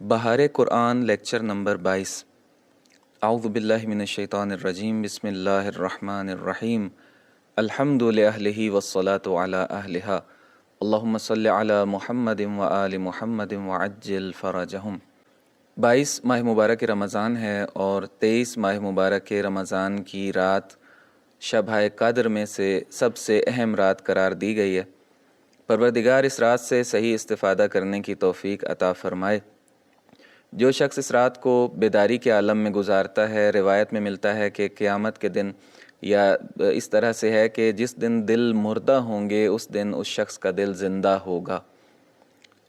بہار قرآن lecture number 22۔ اعوذ باللہ من الشیطان الرجیم، بسم اللہ الرحمن الرحیم۔ الحمد لأہلہ والصلاة علی اہلہا، اللہم صلی علی محمد وآل محمد وعجل فرجہم۔ 22 ماہ مبارک رمضان ہے اور 23 ماہ مبارک رمضان کی رات شب قدر میں سے سب سے اہم رات قرار دی گئی ہے۔ پروردگار اس رات سے صحیح استفادہ کرنے کی توفیق عطا فرمائے۔ جو شخص اس رات کو بیداری کے عالم میں گزارتا ہے، روایت میں ملتا ہے کہ قیامت کے دن یا اس طرح سے ہے کہ جس دن دل مردہ ہوں گے اس دن اس شخص کا دل زندہ ہوگا۔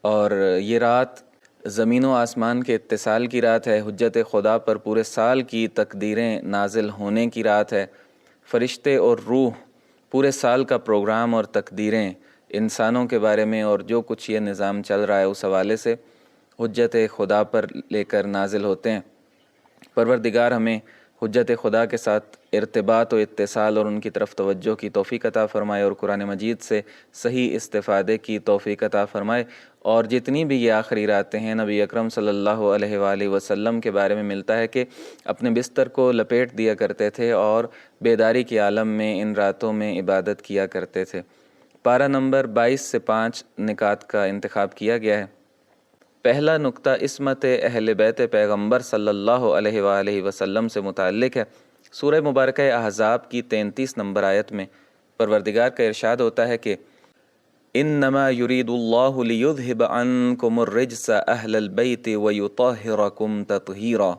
اور یہ رات زمین و آسمان کے اتصال کی رات ہے، حجت خدا پر پورے سال کی تقدیریں نازل ہونے کی رات ہے۔ فرشتے اور روح پورے سال کا پروگرام اور تقدیریں انسانوں کے بارے میں اور جو کچھ یہ نظام چل رہا ہے اس حوالے سے حجت خدا پر لے کر نازل ہوتے ہیں۔ پروردگار ہمیں حجت خدا کے ساتھ ارتباط و اتصال اور ان کی طرف توجہ کی توفیق عطا فرمائے اور قرآن مجید سے صحیح استفادے کی توفیق عطا فرمائے۔ اور جتنی بھی یہ آخری راتیں ہیں، نبی اکرم صلی اللہ علیہ وآلہ وسلم کے بارے میں ملتا ہے کہ اپنے بستر کو لپیٹ دیا کرتے تھے اور بیداری کے عالم میں ان راتوں میں عبادت کیا کرتے تھے۔ پارہ نمبر 22 سے 5 نکات کا انتخاب کیا گیا ہے۔ پہلا نقطہ عصمت اہل بیت پیغمبر صلی اللہ علیہ وآلہ وسلم سے متعلق ہے۔ سورہ مبارکہ احزاب کی 33 نمبر آیت میں پروردگار کا ارشاد ہوتا ہے کہ انما یرید اللہ لیذہب عنکم الرجس اہل البیت ویطہرکم تطہیرا،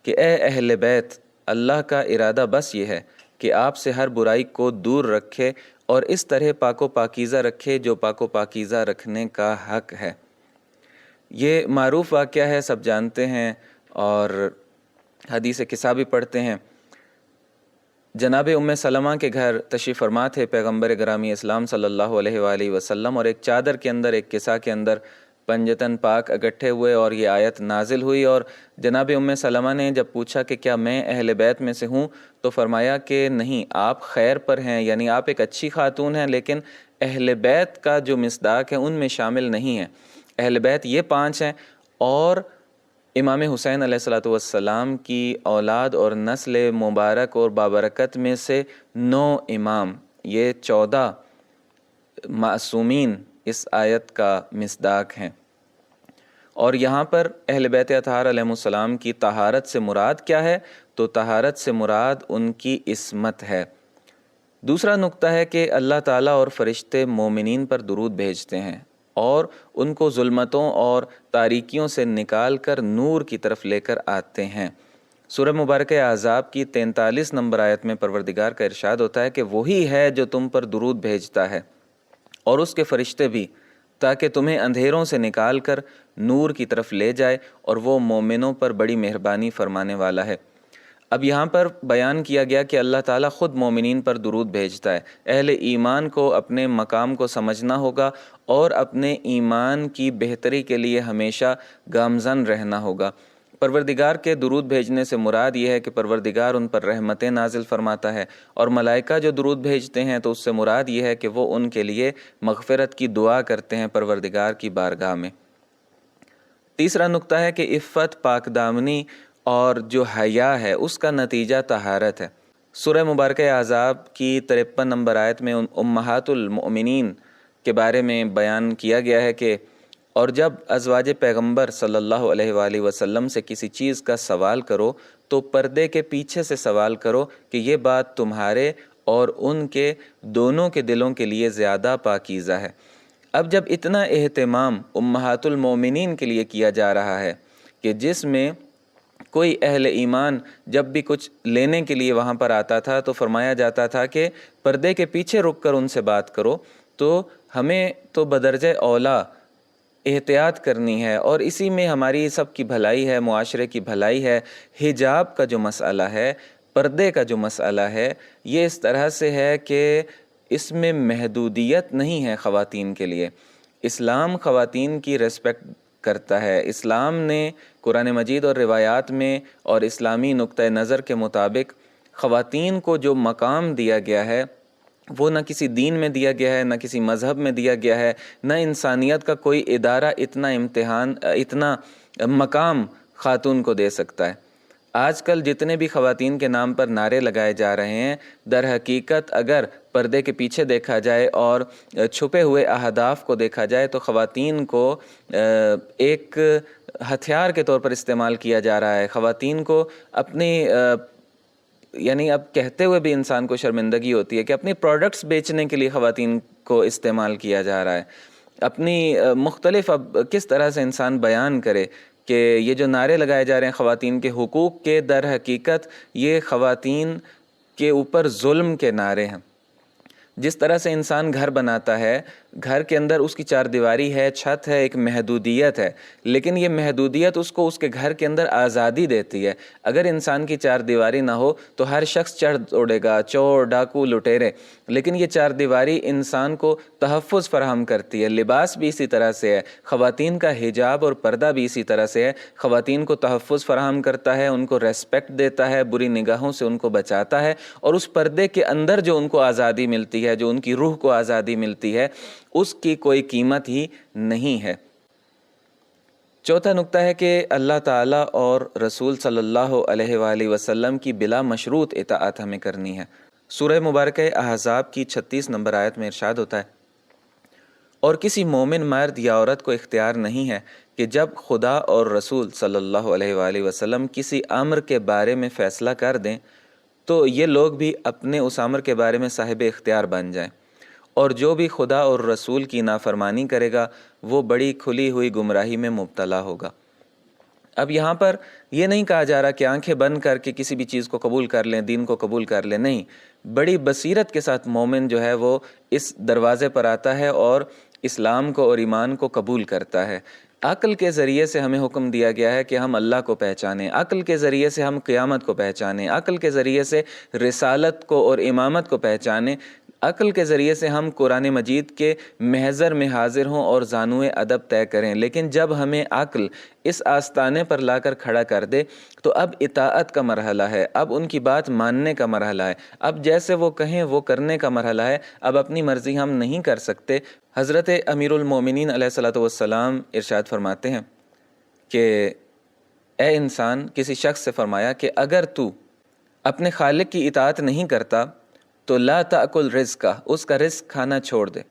کہ اے اہل بیت، اللہ کا ارادہ بس یہ ہے کہ آپ سے ہر برائی کو دور رکھے اور اس طرح پاک و پاکیزہ رکھے جو پاک و پاکیزہ رکھنے کا حق ہے۔ یہ معروف واقعہ ہے، سب جانتے ہیں اور حدیث قصہ بھی پڑھتے ہیں۔ جناب ام سلمہ کے گھر تشریف فرما تھے پیغمبر گرامی اسلام صلی اللہ علیہ وآلہ وسلم، اور ایک چادر کے اندر، ایک کسا کے اندر پنجتن پاک اکٹھے ہوئے اور یہ آیت نازل ہوئی۔ اور جناب ام سلمہ نے جب پوچھا کہ کیا میں اہل بیت میں سے ہوں، تو فرمایا کہ نہیں، آپ خیر پر ہیں، یعنی آپ ایک اچھی خاتون ہیں، لیکن اہل بیت کا جو مصداق ہے ان میں شامل نہیں ہیں۔ اہل بیت یہ 5 ہیں اور امام حسین علیہ السلام کی اولاد اور نسل مبارک اور بابرکت میں سے 9 امام، یہ 14 معصومین اس آیت کا مصداق ہیں۔ اور یہاں پر اہل بیت اطہار علیہ السلام کی طہارت سے مراد کیا ہے؟ تو طہارت سے مراد ان کی عصمت ہے۔ دوسرا نقطہ ہے کہ اللہ تعالیٰ اور فرشتے مومنین پر درود بھیجتے ہیں اور ان کو ظلمتوں اور تاریکیوں سے نکال کر نور کی طرف لے کر آتے ہیں۔ سورہ مبارکہ احزاب کی 43 نمبر آیت میں پروردگار کا ارشاد ہوتا ہے کہ وہی ہے جو تم پر درود بھیجتا ہے اور اس کے فرشتے بھی، تاکہ تمہیں اندھیروں سے نکال کر نور کی طرف لے جائے، اور وہ مومنوں پر بڑی مہربانی فرمانے والا ہے۔ اب یہاں پر بیان کیا گیا کہ اللہ تعالیٰ خود مومنین پر درود بھیجتا ہے۔ اہل ایمان کو اپنے مقام کو سمجھنا ہوگا اور اپنے ایمان کی بہتری کے لیے ہمیشہ گامزن رہنا ہوگا۔ پروردگار کے درود بھیجنے سے مراد یہ ہے کہ پروردگار ان پر رحمتیں نازل فرماتا ہے، اور ملائکہ جو درود بھیجتے ہیں تو اس سے مراد یہ ہے کہ وہ ان کے لیے مغفرت کی دعا کرتے ہیں پروردگار کی بارگاہ میں۔ تیسرا نقطہ ہے کہ عفت، پاک دامنی اور جو حیا ہے اس کا نتیجہ طہارت ہے۔ سورہ مبارکہ احزاب کی 53 نمبر آیت میں امہات المؤمنین کے بارے میں بیان کیا گیا ہے کہ اور جب ازواج پیغمبر صلی اللہ علیہ وآلہ وسلم سے کسی چیز کا سوال کرو تو پردے کے پیچھے سے سوال کرو کہ یہ بات تمہارے اور ان کے دونوں کے دلوں کے لیے زیادہ پاکیزہ ہے۔ اب جب اتنا اہتمام امہات المومنین کے لیے کیا جا رہا ہے کہ جس میں کوئی اہل ایمان جب بھی کچھ لینے کے لیے وہاں پر آتا تھا تو فرمایا جاتا تھا کہ پردے کے پیچھے رک کر ان سے بات کرو، تو ہمیں تو بدرجہ اولا احتیاط کرنی ہے، اور اسی میں ہماری سب کی بھلائی ہے، معاشرے کی بھلائی ہے۔ حجاب کا جو مسئلہ ہے، پردے کا جو مسئلہ ہے، یہ اس طرح سے ہے کہ اس میں محدودیت نہیں ہے خواتین کے لیے۔ اسلام خواتین کی ریسپیکٹ کرتا ہے۔ اسلام نے قرآن مجید اور روایات میں اور اسلامی نقطہ نظر کے مطابق خواتین کو جو مقام دیا گیا ہے وہ نہ کسی دین میں دیا گیا ہے، نہ کسی مذہب میں دیا گیا ہے، نہ انسانیت کا کوئی ادارہ اتنا مقام خاتون کو دے سکتا ہے۔ آج کل جتنے بھی خواتین کے نام پر نعرے لگائے جا رہے ہیں، در حقیقت اگر پردے کے پیچھے دیکھا جائے اور چھپے ہوئے اہداف کو دیکھا جائے تو خواتین کو ایک ہتھیار کے طور پر استعمال کیا جا رہا ہے۔ خواتین کو اپنی یعنی اب کہتے ہوئے بھی انسان کو شرمندگی ہوتی ہے کہ اپنی پروڈکٹس بیچنے کے لیے خواتین کو استعمال کیا جا رہا ہے۔ اپنی مختلف اب کس طرح سے انسان بیان کرے کہ یہ جو نعرے لگائے جا رہے ہیں خواتین کے حقوق کے، در حقیقت یہ خواتین کے اوپر ظلم کے نعرے ہیں۔ جس طرح سے انسان گھر بناتا ہے، گھر کے اندر اس کی چار دیواری ہے، چھت ہے، ایک محدودیت ہے، لیکن یہ محدودیت اس کو اس کے گھر کے اندر آزادی دیتی ہے۔ اگر انسان کی چار دیواری نہ ہو تو ہر شخص چڑھ دوڑے گا، چور، ڈاکو، لٹیرے، لیکن یہ چار دیواری انسان کو تحفظ فراہم کرتی ہے۔ لباس بھی اسی طرح سے ہے، خواتین کا حجاب اور پردہ بھی اسی طرح سے ہے، خواتین کو تحفظ فراہم کرتا ہے، ان کو ریسپیکٹ دیتا ہے، بری نگاہوں سے ان کو بچاتا ہے، اور اس پردے کے اندر جو ان کو آزادی ملتی ہے، جو ان کی روح کو آزادی ملتی ہے، اس کی کوئی قیمت ہی نہیں ہے۔ چوتھا نقطہ ہے کہ اللہ تعالیٰ اور رسول صلی اللہ علیہ وآلہ وسلم کی بلا مشروط اطاعت ہمیں کرنی ہے۔ سورہ مبارکہ احزاب کی 36 نمبر آیت میں ارشاد ہوتا ہے، اور کسی مومن مرد یا عورت کو اختیار نہیں ہے کہ جب خدا اور رسول صلی اللہ علیہ وآلہ وسلم کسی امر کے بارے میں فیصلہ کر دیں تو یہ لوگ بھی اپنے اس امر کے بارے میں صاحب اختیار بن جائیں، اور جو بھی خدا اور رسول کی نافرمانی کرے گا وہ بڑی کھلی ہوئی گمراہی میں مبتلا ہوگا۔ اب یہاں پر یہ نہیں کہا جا رہا کہ آنکھیں بند کر کے کسی بھی چیز کو قبول کر لیں، دین کو قبول کر لیں، نہیں، بڑی بصیرت کے ساتھ مومن جو ہے وہ اس دروازے پر آتا ہے اور اسلام کو اور ایمان کو قبول کرتا ہے۔ عقل کے ذریعے سے ہمیں حکم دیا گیا ہے کہ ہم اللہ کو پہچانیں، عقل کے ذریعے سے ہم قیامت کو پہچانیں، عقل کے ذریعے سے رسالت کو اور امامت کو پہچانیں، عقل کے ذریعے سے ہم قرآن مجید کے محضر میں حاضر ہوں اور زانوئے ادب طے کریں۔ لیکن جب ہمیں عقل اس آستانے پر لا کر کھڑا کر دے تو اب اطاعت کا مرحلہ ہے، اب ان کی بات ماننے کا مرحلہ ہے، اب جیسے وہ کہیں وہ کرنے کا مرحلہ ہے، اب اپنی مرضی ہم نہیں کر سکتے۔ حضرت امیر المومنین علیہ الصلوۃ والسلام ارشاد فرماتے ہیں کہ اے انسان، کسی شخص سے فرمایا کہ اگر تو اپنے خالق کی اطاعت نہیں کرتا تو لا تأکل رزقہ، اس کا رزق کھانا چھوڑ دے،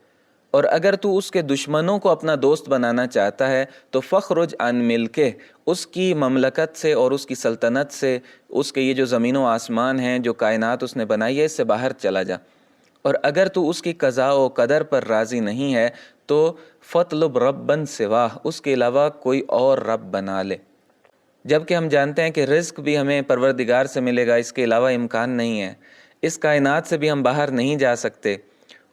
اور اگر تو اس کے دشمنوں کو اپنا دوست بنانا چاہتا ہے تو فخرج عن ملکہ، اس کی مملکت سے اور اس کی سلطنت سے، اس کے یہ جو زمین و آسمان ہیں، جو کائنات اس نے بنائی ہے، اس سے باہر چلا جا، اور اگر تو اس کی قضاء و قدر پر راضی نہیں ہے تو فطلب ربًا سواہ، اس کے علاوہ کوئی اور رب بنا لے۔ جبکہ ہم جانتے ہیں کہ رزق بھی ہمیں پروردگار سے ملے گا، اس کے علاوہ امکان نہیں ہے، اس کائنات سے بھی ہم باہر نہیں جا سکتے،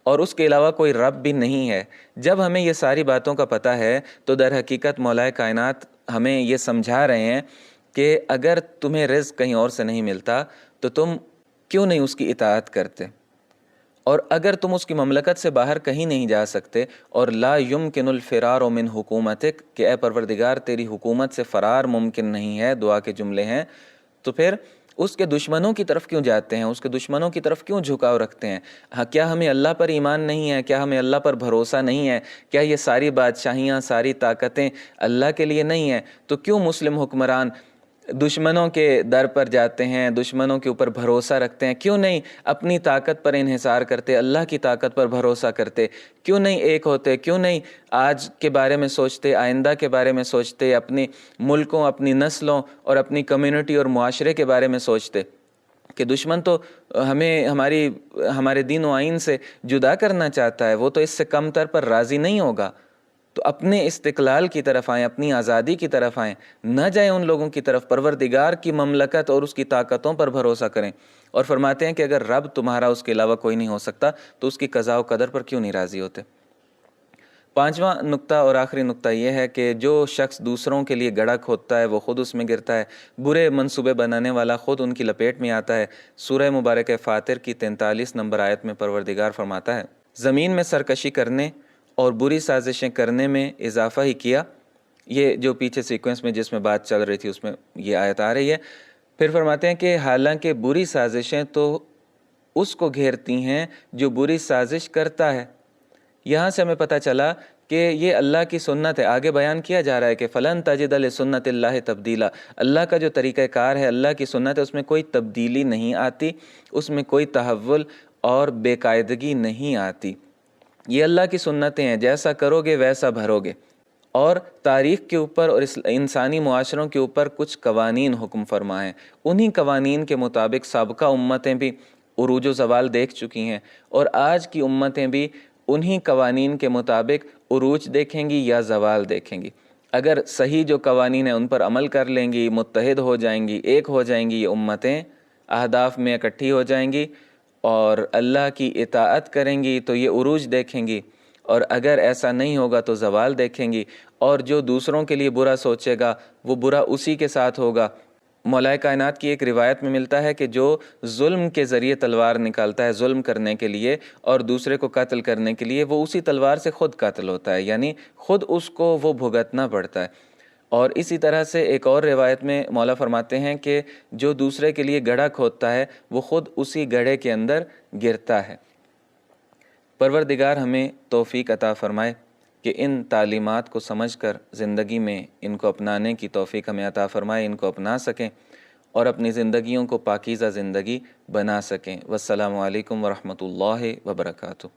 اور اس کے علاوہ کوئی رب بھی نہیں ہے۔ جب ہمیں یہ ساری باتوں کا پتہ ہے تو در حقیقت مولا کائنات ہمیں یہ سمجھا رہے ہیں کہ اگر تمہیں رزق کہیں اور سے نہیں ملتا تو تم کیوں نہیں اس کی اطاعت کرتے، اور اگر تم اس کی مملکت سے باہر کہیں نہیں جا سکتے، اور لا یمکن الفرار من حکومتک، کہ اے پروردگار تیری حکومت سے فرار ممکن نہیں ہے، دعا کے جملے ہیں، تو پھر اس کے دشمنوں کی طرف کیوں جاتے ہیں، اس کے دشمنوں کی طرف کیوں جھکاؤ رکھتے ہیں؟ کیا ہمیں اللہ پر ایمان نہیں ہے؟ کیا ہمیں اللہ پر بھروسہ نہیں ہے؟ کیا یہ ساری بادشاہیاں، ساری طاقتیں اللہ کے لیے نہیں ہیں؟ تو کیوں مسلم حکمران دشمنوں کے در پر جاتے ہیں، دشمنوں کے اوپر بھروسہ رکھتے ہیں؟ کیوں نہیں اپنی طاقت پر انحصار کرتے، اللہ کی طاقت پر بھروسہ کرتے؟ کیوں نہیں ایک ہوتے؟ کیوں نہیں آج کے بارے میں سوچتے، آئندہ کے بارے میں سوچتے، اپنی ملکوں، اپنی نسلوں اور اپنی کمیونٹی اور معاشرے کے بارے میں سوچتے؟ کہ دشمن تو ہمیں ہمارے دین و آئین سے جدا کرنا چاہتا ہے، وہ تو اس سے کم تر پر راضی نہیں ہوگا۔ تو اپنے استقلال کی طرف آئیں، اپنی آزادی کی طرف آئیں، نہ جائیں ان لوگوں کی طرف، پروردگار کی مملکت اور اس کی طاقتوں پر بھروسہ کریں۔ اور فرماتے ہیں کہ اگر رب تمہارا اس کے علاوہ کوئی نہیں ہو سکتا تو اس کی قضاء و قدر پر کیوں نہیں راضی ہوتے؟ پانچواں نقطہ اور آخری نقطہ یہ ہے کہ جو شخص دوسروں کے لیے گڑھا کھودتا ہے وہ خود اس میں گرتا ہے، برے منصوبے بنانے والا خود ان کی لپیٹ میں آتا ہے۔ سورہ مبارکہ فاطر کی 43 نمبر آیت میں پروردگار فرماتا ہے، زمین میں سرکشی کرنے اور بری سازشیں کرنے میں اضافہ ہی کیا۔ یہ جو پیچھے سیکوینس میں جس میں بات چل رہی تھی اس میں یہ آیت آ رہی ہے۔ پھر فرماتے ہیں کہ حالانکہ بری سازشیں تو اس کو گھیرتی ہیں جو بری سازش کرتا ہے۔ یہاں سے ہمیں پتہ چلا کہ یہ اللہ کی سنت ہے۔ آگے بیان کیا جا رہا ہے کہ فلن تجد لسنت اللہ تبدیلا، اللہ کا جو طریقہ کار ہے، اللہ کی سنت ہے، اس میں کوئی تبدیلی نہیں آتی، اس میں کوئی تحول اور بے قاعدگی نہیں آتی۔ یہ اللہ کی سنتیں ہیں، جیسا کرو گے ویسا بھرو گے۔ اور تاریخ کے اوپر اور انسانی معاشروں کے اوپر کچھ قوانین حکم فرما ہیں، انہی قوانین کے مطابق سابقہ امتیں بھی عروج و زوال دیکھ چکی ہیں، اور آج کی امتیں بھی انہی قوانین کے مطابق عروج دیکھیں گی یا زوال دیکھیں گی۔ اگر صحیح جو قوانین ہیں ان پر عمل کر لیں گی، متحد ہو جائیں گی، ایک ہو جائیں گی یہ امتیں، اہداف میں اکٹھی ہو جائیں گی اور اللہ کی اطاعت کریں گی تو یہ عروج دیکھیں گی، اور اگر ایسا نہیں ہوگا تو زوال دیکھیں گی۔ اور جو دوسروں کے لیے برا سوچے گا وہ برا اسی کے ساتھ ہوگا۔ مولا کائنات کی ایک روایت میں ملتا ہے کہ جو ظلم کے ذریعے تلوار نکالتا ہے ظلم کرنے کے لیے اور دوسرے کو قتل کرنے کے لیے، وہ اسی تلوار سے خود قتل ہوتا ہے، یعنی خود اس کو وہ بھگتنا پڑتا ہے۔ اور اسی طرح سے ایک اور روایت میں مولا فرماتے ہیں کہ جو دوسرے کے لیے گڑھا کھودتا ہے وہ خود اسی گڑھے کے اندر گرتا ہے۔ پروردگار ہمیں توفیق عطا فرمائے کہ ان تعلیمات کو سمجھ کر زندگی میں ان کو اپنانے کی توفیق ہمیں عطا فرمائے، ان کو اپنا سکیں اور اپنی زندگیوں کو پاکیزہ زندگی بنا سکیں۔ والسلام علیکم ورحمۃ اللہ وبرکاتہ۔